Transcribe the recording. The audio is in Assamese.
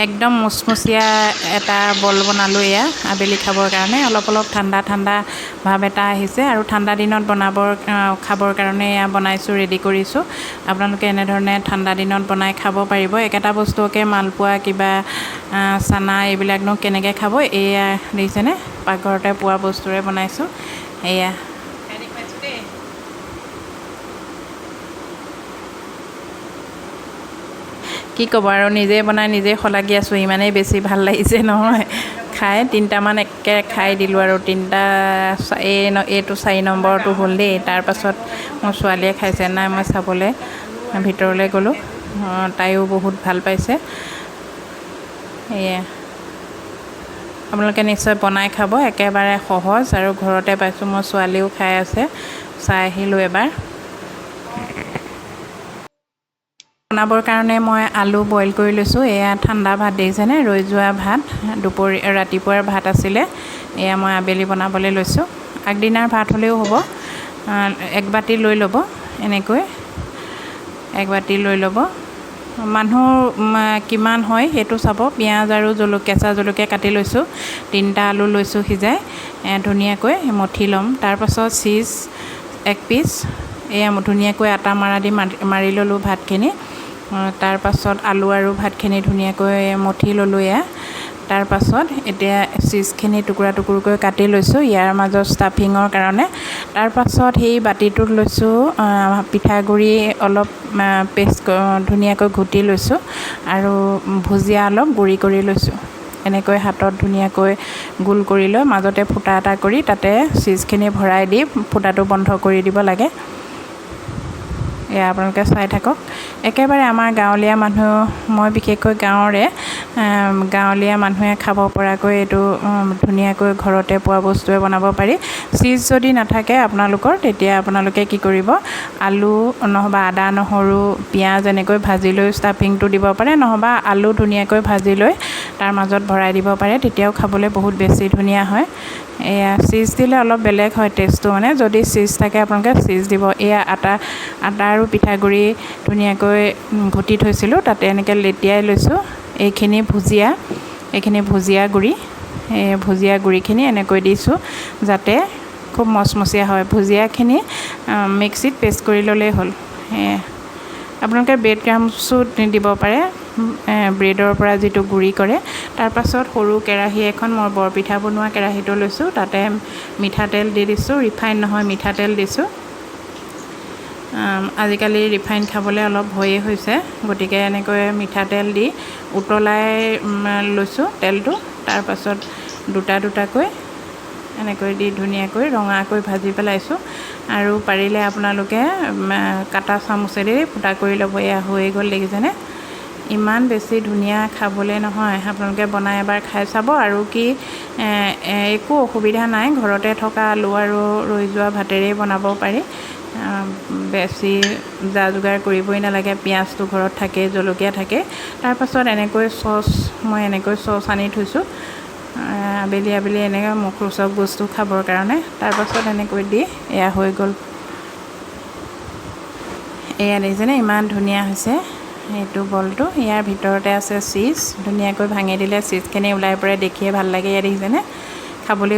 একদম মুচমুচীয়া এটা বল বনালোঁ এয়া আবেলি খাবৰ কাৰণে অলপ ঠাণ্ডা ভাৱ এটা আহিছে আৰু ঠাণ্ডা দিনত খাবৰ কাৰণে এয়া বনাইছোঁ ৰেডি কৰিছোঁ আপোনালোকে এনেধৰণে ঠাণ্ডা দিনত বনাই খাব পাৰিব একেটা বস্তুকে মালপোৱা কিবা চানা এইবিলাকনো কেনেকৈ খাব এয়া দেখিছেনে পাকঘৰতে পোৱা বস্তুৰে বনাইছোঁ এয়া কি ক'ব আৰু নিজে বনাই নিজে শলাগি আছোঁ ইমানেই বেছি ভাল লাগিছে নহয় খাই 3টামান একে খাই দিলোঁ আৰু এইটো 4 নম্বৰটো হ'ল দেই তাৰপাছত মোৰ ছোৱালীয়ে খাইছে নাই মই চাবলৈ ভিতৰলৈ গ'লোঁ তাইও বহুত ভাল পাইছে এয়া আপোনালোকে নিশ্চয় বনাই খাব একেবাৰে সহজ আৰু ঘৰতে পাইছোঁ মোৰ ছোৱালীও খাই আছে চাই আহিলোঁ এবাৰ বনাবৰ কাৰণে মই আলু বইল কৰি লৈছোঁ এয়া ঠাণ্ডা ভাত দেখিছেনে ৰৈ যোৱা ভাত ৰাতিপুৱাৰ ভাত আছিলে এয়া মই আবেলি বনাবলৈ লৈছোঁ আগদিনাৰ ভাত হ'লেও হ'ব এক বাতি লৈ ল'ব এনেকৈ এক বাতি লৈ ল'ব মানুহ কিমান হয় সেইটো চাব পিঁয়াজ আৰু কেঁচা জলকীয়া কাটি লৈছোঁ 3টা আলু লৈছোঁ সিজাই ধুনীয়াকৈ মঠি ল'ম তাৰপাছত চিজ 1 পিচ এয়া ধুনীয়াকৈ আটা মাৰা দি মাৰি ল'লোঁ ভাতখিনি তাৰপাছত আলু আৰু ভাতখিনি ধুনীয়াকৈ মঠি ল'লোঁ এয়া তাৰপাছত এতিয়া চিজখিনি টুকুৰাকৈ কাটি লৈছোঁ ইয়াৰ মাজত ষ্টাফিঙৰ কাৰণে তাৰপাছত সেই বাতিটোত লৈছোঁ পিঠাগুড়ি অলপ পেষ্ট ধুনীয়াকৈ ঘুটি লৈছোঁ আৰু ভুজিয়া অলপ গুড়ি কৰি লৈছোঁ এনেকৈ হাতত ধুনীয়াকৈ গোল কৰি লৈ মাজতে ফুটা এটা কৰি তাতে চিজখিনি ভৰাই দি ফুটাটো বন্ধ কৰি দিব লাগে এয়া আপোনালোকে চাই থাকক একেবাৰে আমাৰ গাঁৱলীয়া মানুহ মই বিশেষকৈ গাঁৱলীয়া মানুহে খাব পৰাকৈ এইটো ধুনীয়াকৈ ঘৰতে পোৱা বস্তুৱে বনাব পাৰি চিজ যদি নাথাকে আপোনালোকৰ তেতিয়া আপোনালোকে কি কৰিব আলু নহবা আদা নহৰু পিঁয়াজ এনেকৈ ভাজি লৈ ষ্টাফিংটো দিব পাৰে নহবা আলু ধুনীয়াকৈ ভাজি লৈ তাৰ মাজত ভৰাই দিব পাৰে তেতিয়াও খাবলৈ বহুত বেছি ধুনীয়া হয় এয়া চিজ দিলে অলপ বেলেগ হয় টেষ্টটো মানে যদি চিজ থাকে আপোনালোকে চিজ দিব এয়া আটা আৰু পিঠাগুড়ি ধুনীয়াকৈ ঘুটি থৈছিলোঁ তাতে এনেকৈ লেটিয়াই লৈছোঁ এইখিনি ভুজিয়া গুড়ি এই ভুজিয়া গুড়িখিনি এনেকৈ দিছোঁ যাতে খুব মচমচীয়া হয় ভুজিয়াখিনি মিক্সিত পেষ্ট কৰি ল'লেই হ'ল আপোনালোকে ব্ৰেড ক্ৰাম্বছো দিব পাৰে ব্ৰেডৰ পৰা যিটো গুড়ি কৰে তাৰপাছত সৰু কেৰাহী এখন মই বৰপিঠা বনোৱা কেৰাহীটো লৈছোঁ তাতে মিঠাতেল দি দিছোঁ ৰিফাইন নহয় মিঠাতেল দিছোঁ আজিকালি ৰিফাইন খাবলৈ অলপ ভয়েই হৈছে গতিকে এনেকৈ মিঠাতেল দি উতলাই লৈছোঁ তেলটো তাৰপাছত দুটাকৈ এনেকৈ দি ধুনীয়াকৈ ৰঙাকৈ ভাজি পেলাইছোঁ আৰু পাৰিলে আপোনালোকে কাটা চামুচেৰে ফুটা কৰি ল'ব এয়া হৈ গ'ল দেখিছেনে ইমান বেছি ধুনীয়া খাবলৈ নহয় আপোনালোকে বনাই এবাৰ খাই চাব আৰু কি একো অসুবিধা নাই ঘৰতে থকা আলু আৰু ৰৈ যোৱা ভাতেৰেই বনাব পাৰি বেছি যা যোগাৰ কৰিবই নালাগে পিঁয়াজটো ঘৰত থাকে জলকীয়া থাকে তাৰপাছত এনেকৈ চচ আনি থৈছোঁ আবেলি এনেকৈ মুখৰোচক বস্তু খাবৰ কাৰণে তাৰপাছত এনেকৈ দি এয়া হৈ গ'ল এয়া দেখিছেনে ইমান ধুনীয়া হৈছে এইটো বলটো ইয়াৰ ভিতৰতে আছে চিজ ধুনীয়াকৈ ভাঙি দিলে চিজখিনি ওলাই পৰে দেখিয়ে ভাল লাগে এয়া দেখিছেনে খাবলৈ